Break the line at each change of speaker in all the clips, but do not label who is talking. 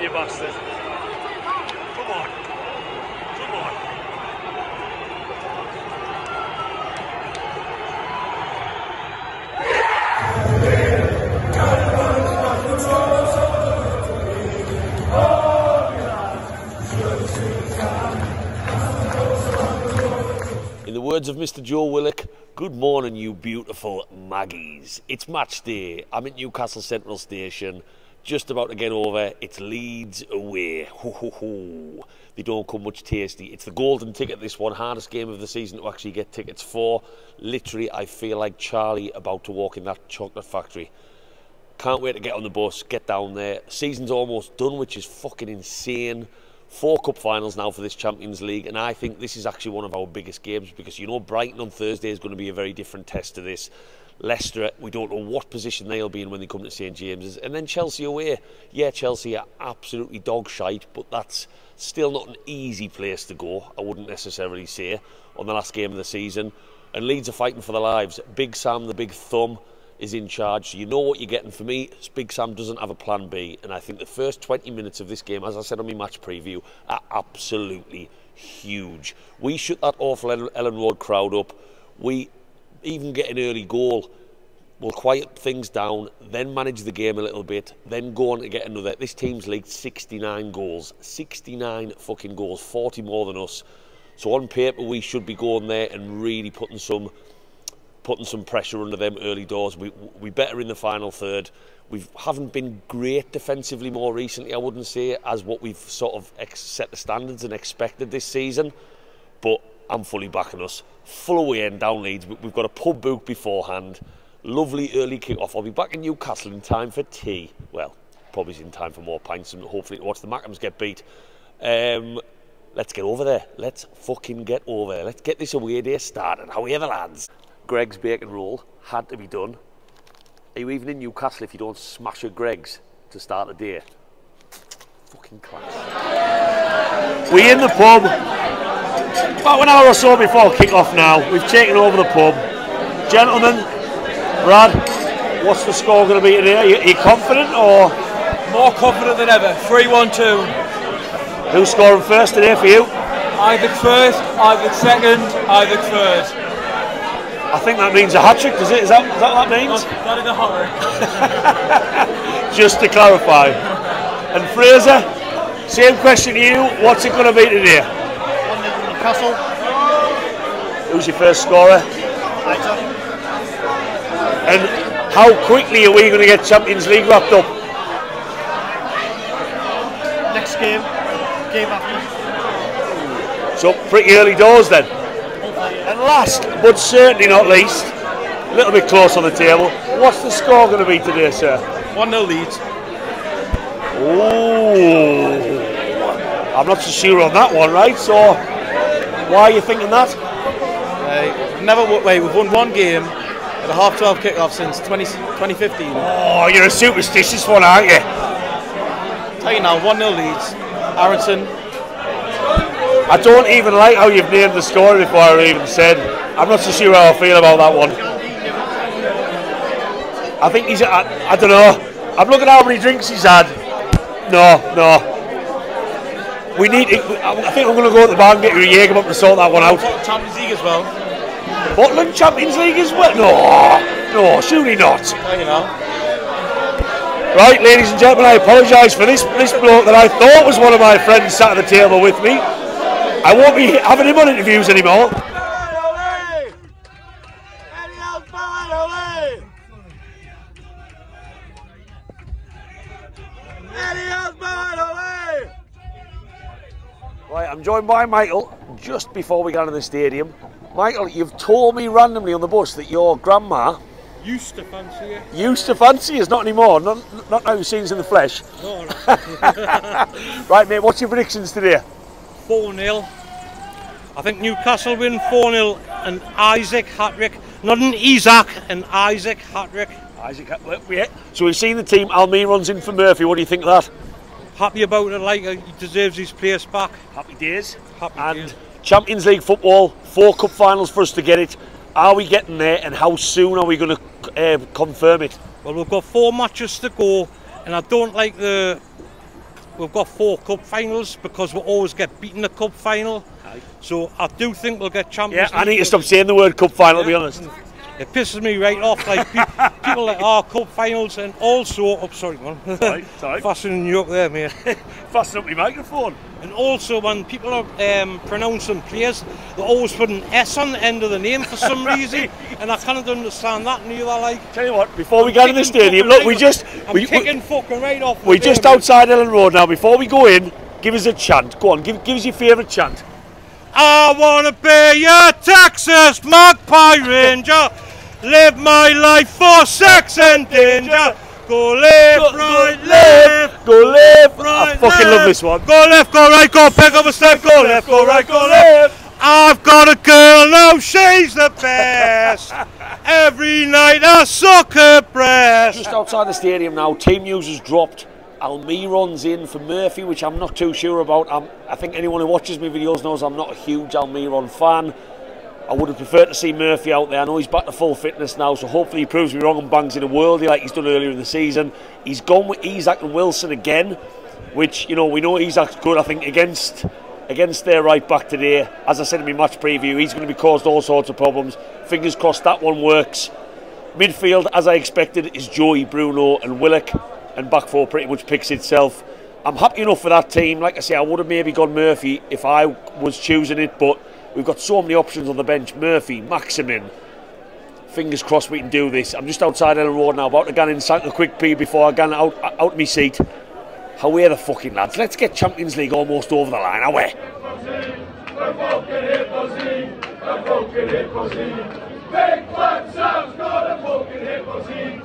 you bastard. Come on. Come on.
In the words of Mr. Joe Willock, good morning, you beautiful Maggies. It's match day. I'm at Newcastle Central Station, just about to get over. It's Leeds away. Ho, ho, ho. They don't come much tasty. It's the golden ticket, this one. Hardest game of the season to actually get tickets for. Literally, I feel like Charlie about to walk in that chocolate factory. Can't wait to get on the bus, get down there. Season's almost done, which is fucking insane. 4 cup finals now for this Champions League, and I think this is actually one of our biggest games, because you know Brighton on Thursday is going to be a very different test to this. Leicester, we don't know what position they'll be in when they come to St James's, and then Chelsea away. Yeah, Chelsea are absolutely dog shite, but that's still not an easy place to go, I wouldn't necessarily say, on the last game of the season. And Leeds are fighting for their lives. Big Sam, the big thumb, is in charge, so you know what you're getting. For me, Big Sam doesn't have a plan B, and I think the first 20 minutes of this game, as I said on my match preview, are absolutely huge. We shut that awful Ellen Road crowd up. We even get an early goal, we'll quiet things down, then manage the game a little bit, then go on to get another. This team's leaked 69 goals, 69 fucking goals, 40 more than us. So on paper we should be going there and really putting some pressure under them early doors. We better in the final third. We haven't been great defensively more recently, I wouldn't say, as what we've sort of set the standards and expected this season, but I'm fully backing us. Full away and down Leeds. We've got a pub book beforehand. Lovely early kick-off. I'll be back in Newcastle in time for tea. Well, probably in time for more pints and hopefully to watch the Mackhams get beat. Let's get over there. Let's fucking get over there. Let's get this away day started. How are you, the lads? Greg's bacon roll had to be done. Are you even in Newcastle if you don't smash a Greg's to start the day? Fucking class. We're in the pub. About an hour or so before kick-off now. We've taken over the pub. Gentlemen, Brad, what's the score going to be today? Are you confident or?
More confident than ever. 3-1-2.
Who's scoring first today for you?
Either first, either second, either third.
I think that means a hat-trick, does it? Is that what that means?
That is a hat-trick.
Just to clarify. And Fraser, same question to you. What's it going to be today?
1-0 Newcastle.
Who's your first scorer?
Later.
And how quickly are we going to get Champions League wrapped up?
Next game. Game after.
So pretty early doors then. And last, but certainly not least, a little bit close on the table, what's the score going to be today, sir?
1-0 Leeds.
Ooh, I'm not so sure on that one, right? So, why are you thinking that?
We've won one game at a half-12 kick-off since 2015.
Oh, you're a superstitious one, aren't you?
Tell you now, 1-0 Leeds. Aronson.
I don't even like how you've named the story before I even said. I'm not so sure how I feel about that one. I think he's, I don't know. I'm looking at how many drinks he's had. No. We need, I think I'm going to go to the bar and get you a Jaeger up to sort that one out.
Champions League as well.
Butland Champions League as well? No, surely not.
Tell you now.
Right, ladies and gentlemen, I apologise for this bloke that I thought was one of my friends sat at the table with me. I won't be having him on interviews anymore. Right, I'm joined by Michael just before we got into the stadium. Michael, you've told me randomly on the bus that your grandma
Used to fancy you.
Used to fancy us, not anymore. Not now you've seen us in the flesh.
No.
Right, mate, what's your predictions today?
4-0. I think Newcastle win 4-0 and Isaac hat-trick. Not an Isaac, an Isaac hat-trick.
Isaac, yeah. So we've seen the team. Almiron's in for Murphy. What do you think of that?
Happy about it, like he deserves his place back.
Happy days.
Happy days.
Champions League football, 4 cup finals for us to get it. Are we getting there, and how soon are we going to confirm it?
Well, we've got 4 matches to go, and I don't like the we've got 4 cup finals because we always get beaten in the cup final. So I do think we'll get Champions League.
I need to stop saying the word cup final, to be honest.
It pisses me right off, like people like, oh, cup finals, and also, sorry man,
Sorry.
fastening you up there, mate.
Fasten up my microphone.
And also when people are pronouncing players, they always put an S on the end of the name for some reason, and I can't understand that neither. Like,
Tell you what, before we get in the stadium, look, we're just outside Ellen Road now. Before we go in, give us a chant. Go on, give us your favourite chant.
I wanna be a Texas Magpie Ranger, live my life for sex and danger. Go left, right, left.
Go left.
Right,
I fucking love this one.
Go left, go right, go pick up a step. Go left, go right, go left. I've got a girl now, she's the best. Every night I suck her breast.
Just outside the stadium now, team news has dropped. Almiron's in for Murphy, which I'm not too sure about. I think anyone who watches my videos knows I'm not a huge Almiron fan. I would have preferred to see Murphy out there. I know he's back to full fitness now, so hopefully he proves me wrong and bangs in a worldie like he's done earlier in the season. He's gone with Isak and Wilson again, which, you know, we know Isak's good. I think against their right back today, as I said in my match preview, he's going to be caused all sorts of problems. Fingers crossed that one works. Midfield, as I expected, is Joey, Bruno and Willock, and back four pretty much picks itself. I'm happy enough for that team. Like I say, I would have maybe gone Murphy if I was choosing it, but we've got so many options on the bench. Murphy, Maximin. Fingers crossed we can do this. I'm just outside Ellen Road now, about to go inside a quick pee before I get out of my seat. How are the fucking lads? Let's get Champions League almost over the line, are we?
Big fat Sam's got a fucking hit pussy.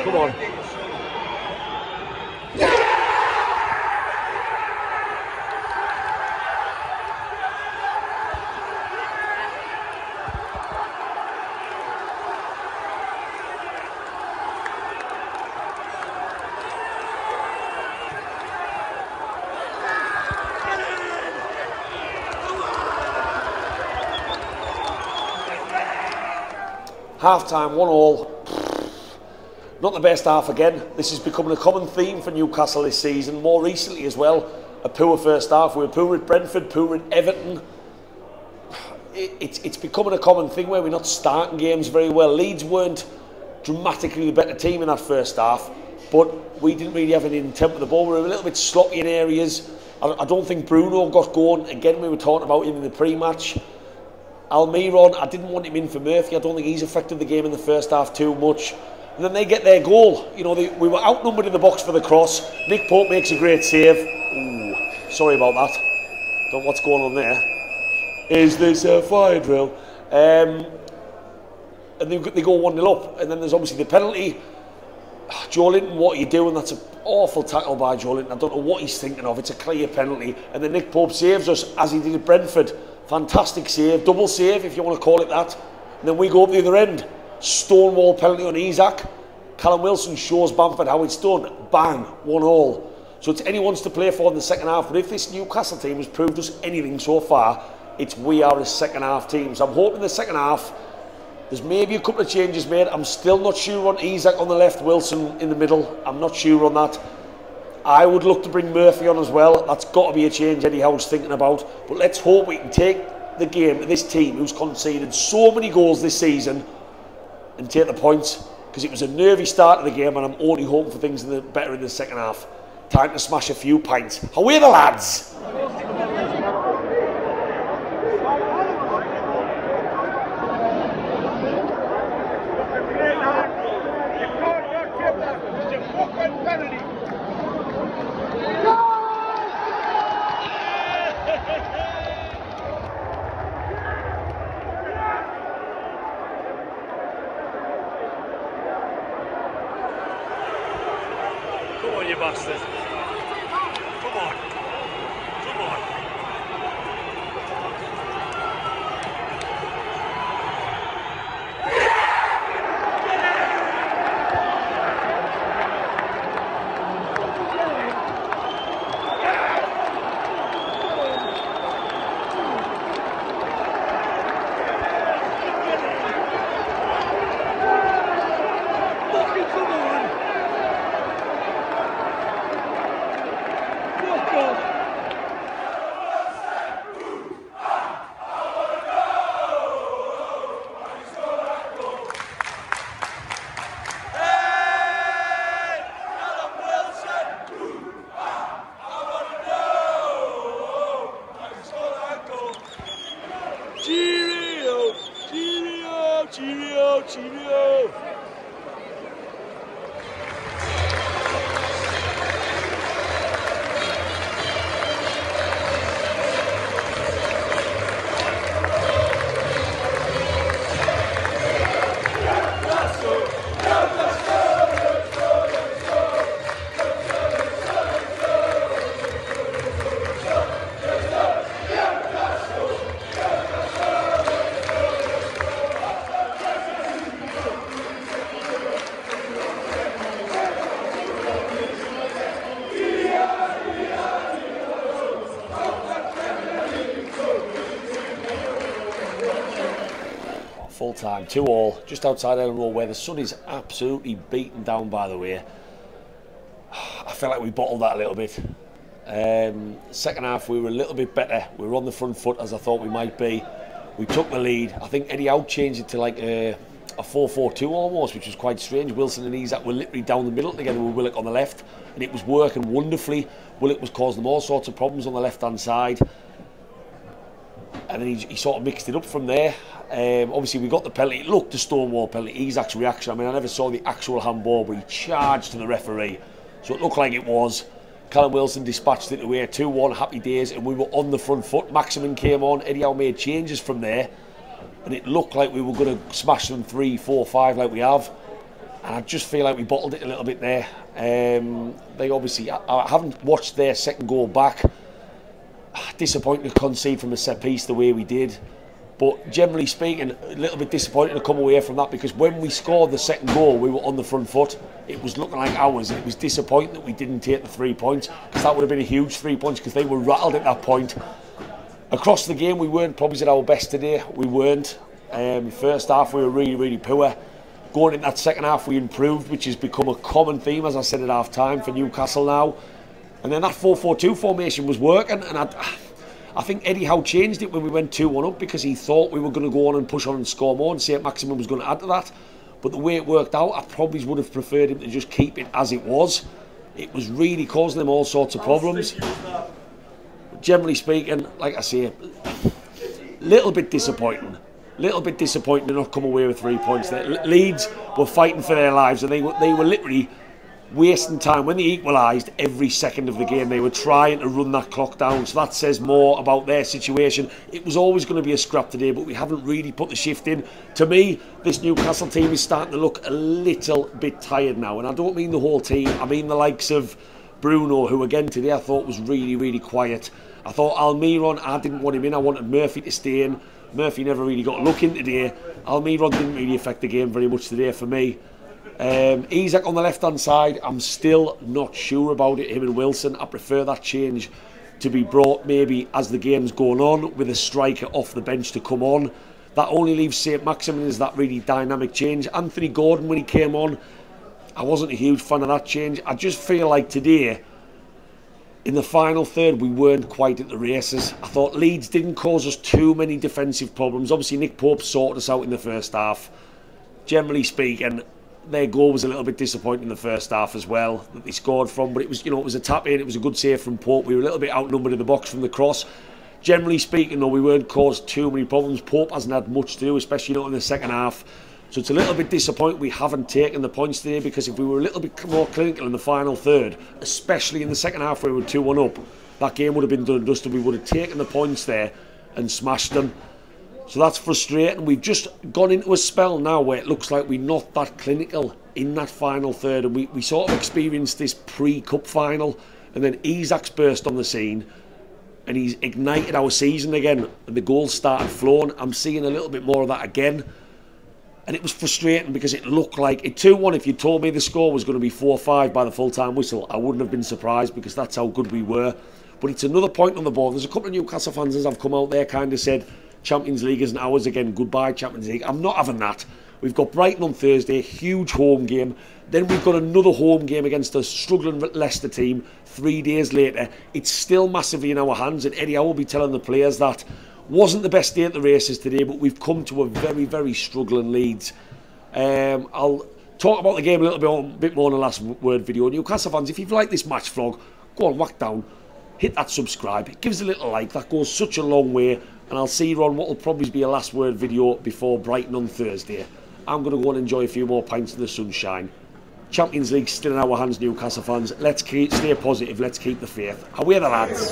Come on. Half time, 1-1. Not the best half again. This is becoming a common theme for Newcastle this season. More recently as well, a poor first half. We were poor at Brentford, poor at Everton. It's becoming a common thing where we're not starting games very well. Leeds weren't dramatically the better team in that first half, but we didn't really have any intent with the ball. We were a little bit sloppy in areas. I don't think Bruno got going. Again, we were talking about him in the pre-match. Almiron, I didn't want him in for Murphy. I don't think he's affected the game in the first half too much. And then they get their goal. You know, we were outnumbered in the box for the cross. Nick Pope makes a great save. Ooh, sorry about that. Don't know what's going on there. Is this a fire drill? And they go 1-0 up. And then there's obviously the penalty. Joe Linton, what are you doing? That's an awful tackle by Joe Linton. I don't know what he's thinking of. It's a clear penalty. And then Nick Pope saves us, as he did at Brentford. Fantastic save. Double save, if you want to call it that. And then we go up the other end. Stonewall penalty on Isak. Callum Wilson shows Bamford how it's done. Bang, 1-1. So it's anyone's to play for in the second half. But if this Newcastle team has proved us anything so far, it's we are a second half team. So I'm hoping the second half, there's maybe a couple of changes made. I'm still not sure on Isak on the left, Wilson in the middle. I'm not sure on that. I would look to bring Murphy on as well. That's got to be a change Eddie Howe's thinking about. But let's hope we can take the game to this team who's conceded so many goals this season and take the points, because it was a nervy start of the game, and I'm only hoping for things better in the second half. Time to smash a few pints. How are the lads?
on, you bastard. Come on. Come on.
Cheerio! Cheerio! Cheerio! Cheerio! Full time, 2-2, just outside Ellen Road, where the sun is absolutely beaten down, by the way. I felt like we bottled that a little bit. Second half, we were a little bit better. We were on the front foot, as I thought we might be. We took the lead. I think Eddie Howe changed it to like a 4-4-2 almost, which was quite strange. Wilson and Isaac were literally down the middle together with Willock on the left, and it was working wonderfully. Willock was causing them all sorts of problems on the left-hand side. And then he sort of mixed it up from there. Obviously, we got the penalty. It looked a stonewall penalty. Isaac's reaction, I mean, I never saw the actual handball, but he charged to the referee. So it looked like it was. Callum Wilson dispatched it away, 2-1, happy days, and we were on the front foot. Maximin came on. Eddie Howe made changes from there, and it looked like we were going to smash them 3, 4, 5 like we have. And I just feel like we bottled it a little bit there. They obviously, I haven't watched their second goal back. Disappointed to concede from a set piece the way we did, but generally speaking, a little bit disappointed to come away from that, because when we scored the second goal, we were on the front foot. It was looking like ours, and it was disappointing that we didn't take the 3 points, because that would have been a huge 3 points, because they were rattled at that point. Across the game, we weren't probably at our best today. We weren't. First half, we were really, really poor. Going into that second half, we improved, which has become a common theme, as I said at half time, for Newcastle now. And then that 4-4-2 formation was working, and I think Eddie Howe changed it when we went 2-1 up, because he thought we were going to go on and push on and score more, and St. Maximin was going to add to that. But the way it worked out, I probably would have preferred him to just keep it as it was. It was really causing them all sorts of problems. Generally speaking, like I say, little bit disappointing. Little bit disappointing to not come away with 3 points there. Leeds were fighting for their lives, and they were literally wasting time. When they equalised, every second of the game they were trying to run that clock down, so that says more about their situation. It was always going to be a scrap today, but we haven't really put the shift in. To me, this Newcastle team is starting to look a little bit tired now, and I don't mean the whole team, I mean the likes of Bruno, who again today I thought was really, really quiet. I thought Almiron, I didn't want him in, I wanted Murphy to stay in. Murphy never really got a look in today. Almiron didn't really affect the game very much today for me. Isaac on the left hand side, I'm still not sure about it, him and Wilson. I prefer that change to be brought maybe as the game's going on, with a striker off the bench to come on. That only leaves St. Maximin as that really dynamic change. Anthony Gordon, when he came on, I wasn't a huge fan of that change. I just feel like today, in the final third, we weren't quite at the races. I thought Leeds didn't cause us too many defensive problems. Obviously Nick Pope sorted us out in the first half. Generally speaking, their goal was a little bit disappointing in the first half as well, that they scored from, but it was, you know, it was a tap in, it was a good save from Pope. We were a little bit outnumbered in the box from the cross. Generally speaking though, we weren't caused too many problems. Pope hasn't had much to do, especially not in the second half. So it's a little bit disappointing we haven't taken the points today, because if we were a little bit more clinical in the final third, especially in the second half where we were 2-1 up, that game would have been done and dusted. We would have taken the points there and smashed them. So that's frustrating. We've just gone into a spell now where it looks like we're not that clinical in that final third, and we sort of experienced this pre-cup final, and then Isak's burst on the scene and he's ignited our season again, and the goals started flowing. I'm seeing a little bit more of that again, and it was frustrating because it looked like it 2-1. If you told me the score was going to be 4-5 by the full-time whistle, I wouldn't have been surprised, because that's how good we were. But it's another point on the board. There's a couple of Newcastle fans as I've come out there kind of said Champions League isn't ours again, goodbye Champions League. I'm not having that. We've got Brighton on Thursday, huge home game. Then we've got another home game against a struggling Leicester team 3 days later. It's still massively in our hands, and Eddie, I will be telling the players that wasn't the best day at the races today, but we've come to a very, very struggling Leeds. I'll talk about the game a little bit more in the last word video. Newcastle fans, if you've liked this match vlog, go on, whack down, hit that subscribe, give us a little like, that goes such a long way, and I'll see you on what will probably be a last word video before Brighton on Thursday. I'm going to go and enjoy a few more pints in the sunshine. Champions League still in our hands, Newcastle fans. Let's stay positive, let's keep the faith. Away the lads.